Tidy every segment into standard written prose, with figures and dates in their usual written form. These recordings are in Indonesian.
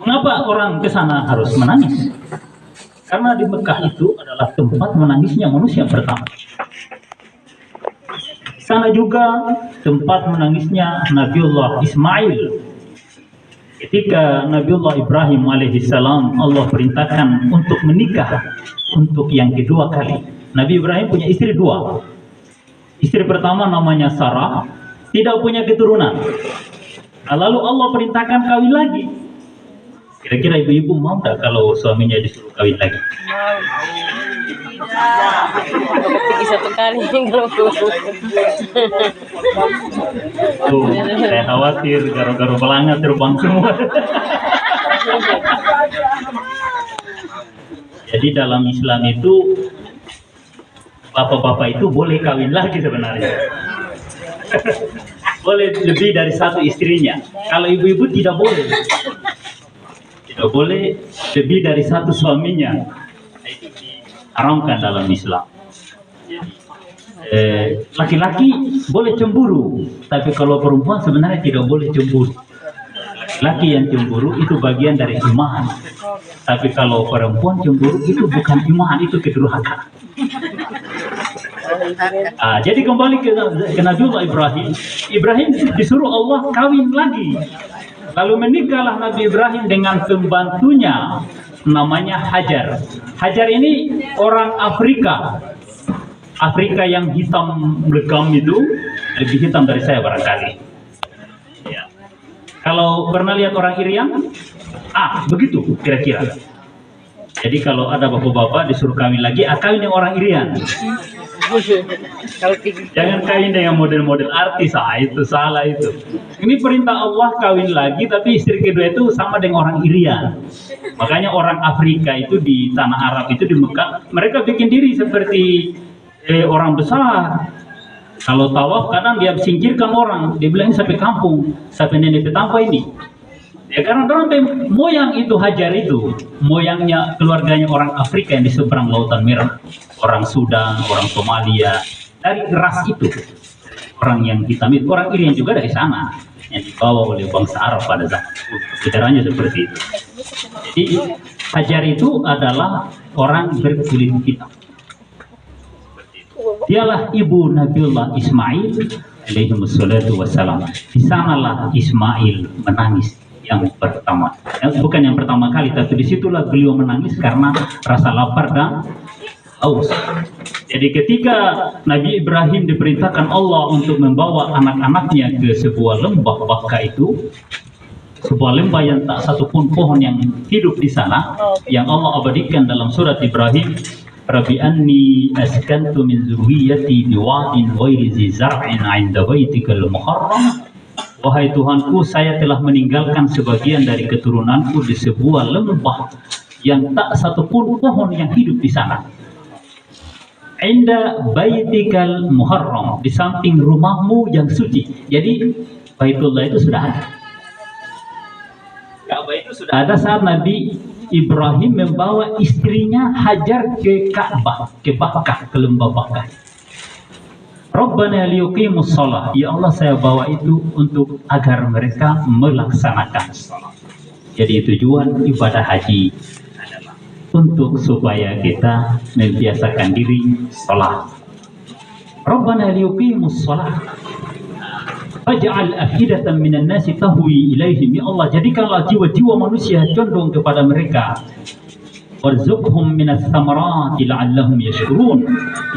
Mengapa orang ke sana harus menangis? Karena di Mekah itu adalah tempat menangisnya manusia pertama. Sana juga tempat menangisnya Nabiullah Ismail. Ketika Nabiullah Ibrahim alaihissalam Allah perintahkan untuk menikah untuk yang kedua kali. Nabi Ibrahim punya istri dua. Istri pertama namanya Sarah, tidak punya keturunan. Lalu Allah perintahkan kawin lagi. Kira-kira ibu-ibu mau tak kalau suaminya disuruh kawin lagi? Mau. Pergi satu kali kalau Tuh, saya khawatir garu-garu pelanggan terbang semua. Jadi dalam Islam itu bapak-bapak itu boleh kawin lagi sebenarnya. Boleh lebih dari satu istrinya. Kalau ibu-ibu tidak boleh. Tidak boleh lebih dari satu suaminya. Itu diharamkan dalam Islam. Laki-laki boleh cemburu, tapi kalau perempuan sebenarnya tidak boleh cemburu. Laki yang cemburu itu bagian dari iman, tapi kalau perempuan cemburu itu bukan iman, itu kedurhakaan. Jadi kembali ke Nabiullah Ibrahim. Ibrahim disuruh Allah kawin lagi. Lalu menikahlah Nabi Ibrahim dengan pembantunya namanya Hajar. Hajar ini orang Afrika. Afrika yang hitam legam itu, lebih hitam dari saya barangkali. Ya. Kalau pernah lihat orang Irian? Begitu kira-kira. Jadi kalau ada bapak-bapak disuruh kawin lagi, kawin dengan orang Irian. Jangan kawin dengan model-model artis, itu salah itu. Ini perintah Allah kawin lagi, tapi istri kedua itu sama dengan orang Irian. Makanya orang Afrika itu di tanah Arab itu di Mekah, mereka bikin diri seperti orang besar. Kalau tawaf kadang dia singkirkan orang, dia bilang ini sampai kampung, sampai nenek petamba ini. Ya karena moyang itu Hajar itu, moyangnya keluarganya orang Afrika yang di seberang Lautan Merah, orang Sudan, orang Somalia, dari ras itu, orang yang hitam itu, orang Irian juga dari sana, yang dibawa oleh bangsa Arab pada zaman itu, sejarahnya seperti itu. Jadi Hajar itu adalah orang berkulit hitam. Dialah ibu Nabiullah Ismail alaihi wassalam. Di sanalah Ismail menangis yang pertama, bukan yang pertama kali, tapi disitulah beliau menangis karena rasa lapar dan haus. Jadi ketika Nabi Ibrahim diperintahkan Allah untuk membawa anak-anaknya ke sebuah lembah Baka itu, sebuah lembah yang tak satupun pohon yang hidup di sana, yang Allah abadikan dalam surat Ibrahim, Rabbi anni askantu min zurriyyati biwadin ghairi zi zar'in 'inda baitikal muharram. Wahai Tuhanku, saya telah meninggalkan sebagian dari keturunanku di sebuah lembah yang tak satupun pohon yang hidup di sana. Inda baitikal muharram, di samping rumahmu yang suci. Jadi Baitullah itu sudah ada. Ka'bah itu sudah ada saat Nabi Ibrahim membawa istrinya Hajar ke Ka'bah, ke Bakkah, ke lembah Bakkah. Rabbana liyuqimus shalah, ya Allah saya bawa itu untuk agar mereka melaksanakan salat. Jadi tujuan ibadah haji adalah untuk supaya kita membiasakan diri salat. Rabbana liyuqimus shalah faj'al afidatan minan nasi tahwi ilaihim, ya Allah jadikanlah jiwa-jiwa manusia condong kepada mereka. Warzuqhum minas samarati la'allahum yashkurun,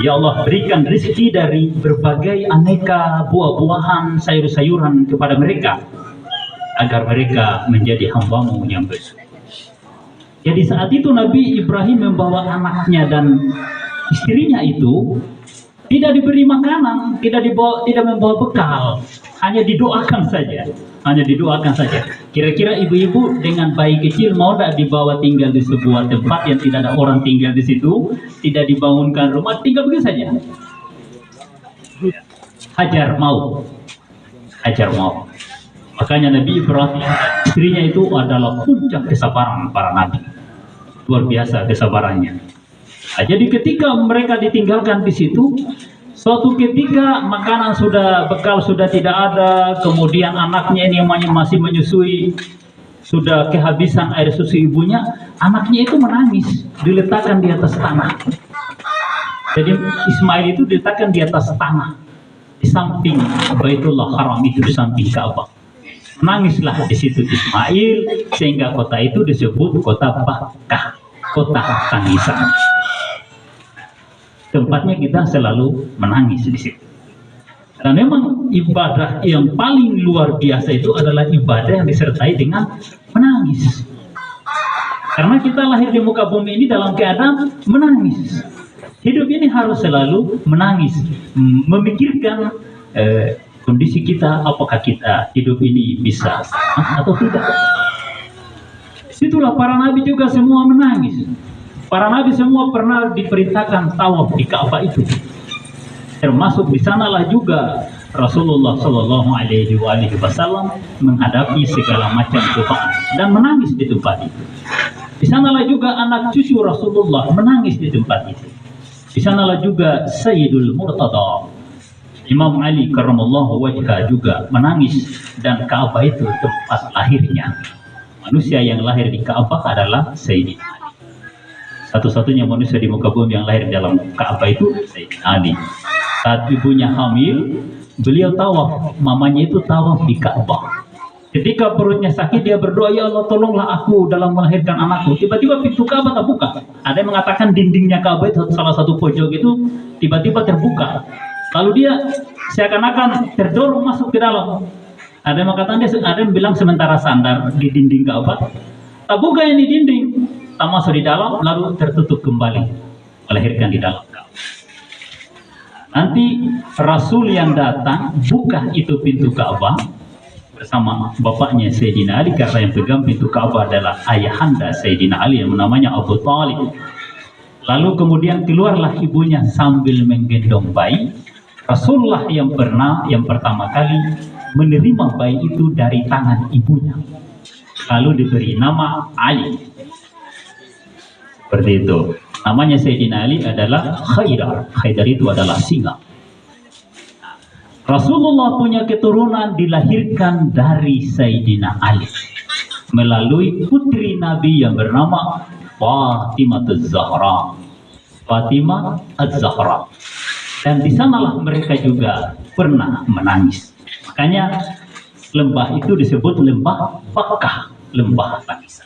ya Allah berikan rezeki dari berbagai aneka buah-buahan, sayur-sayuran kepada mereka agar mereka menjadi hamba-Mu yang bersyukur. Jadi saat itu Nabi Ibrahim membawa anaknya dan istrinya itu tidak diberi makanan, tidak membawa bekal, hanya didoakan saja. Kira-kira ibu-ibu dengan bayi kecil mau tak dibawa tinggal di sebuah tempat yang tidak ada orang tinggal di situ, tidak dibangunkan rumah, tinggal begitu saja? Hajar mau. Makanya Nabi Ibrahim, istrinya itu adalah puncak kesabaran para nabi. Luar biasa kesabarannya. Jadi ketika mereka ditinggalkan di situ, suatu ketika makanan bekal sudah tidak ada, kemudian anaknya ini yang masih menyusui, sudah kehabisan air susu ibunya, anaknya itu menangis, diletakkan di atas tanah. Jadi Ismail itu diletakkan di atas tanah, di samping Baitullah Haram itu, di samping Ka'bah. Menangislah di situ Ismail, sehingga kota itu disebut kota Bakkah, kota tangisan. Tempatnya kita selalu menangis di situ. Dan memang ibadah yang paling luar biasa itu adalah ibadah yang disertai dengan menangis. Karena kita lahir di muka bumi ini dalam keadaan menangis. Hidup ini harus selalu menangis, memikirkan kondisi kita, apakah kita hidup ini bisa selamat atau tidak. Situlah para nabi juga semua menangis. Para nabi semua pernah diperintahkan tawaf di Ka'bah itu. Termasuk di sanalah juga Rasulullah Shallallahu Alaihi Wasallam menghadapi segala macam cobaan dan menangis di tempat itu. Di sanalah juga anak cucu Rasulullah menangis di tempat itu. Di sanalah juga Sayyidul Murtada, Imam Ali karramallahu wajhah juga menangis, dan Ka'bah itu tempat lahirnya. Manusia yang lahir di Ka'bah adalah Sayyidina Ali. Satu-satunya manusia di muka bumi yang lahir dalam Ka'bah itu Sayyidina Ali. Saat ibunya hamil, beliau tawaf, mamanya itu tawaf di Ka'bah. Ketika perutnya sakit, dia berdoa, ya Allah tolonglah aku dalam melahirkan anakku. Tiba-tiba pintu Ka'bah terbuka. Ada yang mengatakan dindingnya Ka'bah itu, salah satu pojok itu tiba-tiba terbuka. Lalu dia seakan-akan terdorong masuk ke dalam. Ada yang mengatakan, ada yang bilang sementara sandar di dinding Ka'bah. Tak buka ini dinding, tak masuk di dalam, lalu tertutup kembali, melahirkan di dalam Ka'bah. Nanti Rasul yang datang buka itu pintu Ka'bah bersama bapaknya Sayyidina Ali, karena yang pegang pintu Ka'bah adalah ayahanda Sayyidina Ali yang namanya Abu Thalib. Lalu kemudian keluarlah ibunya sambil menggendong bayi. Rasulullah yang pertama kali menerima bayi itu dari tangan ibunya, lalu diberi nama Ali. Seperti itu. Namanya Sayyidina Ali adalah Khaidar. Khaidar itu adalah singa. Rasulullah punya keturunan dilahirkan dari Sayyidina Ali melalui putri Nabi yang bernama Fatimah Az-Zahra. Fatimah Az-Zahra. Dan di sanalah mereka juga pernah menangis. Makanya lembah itu disebut lembah Bakkah, lembah tangisan.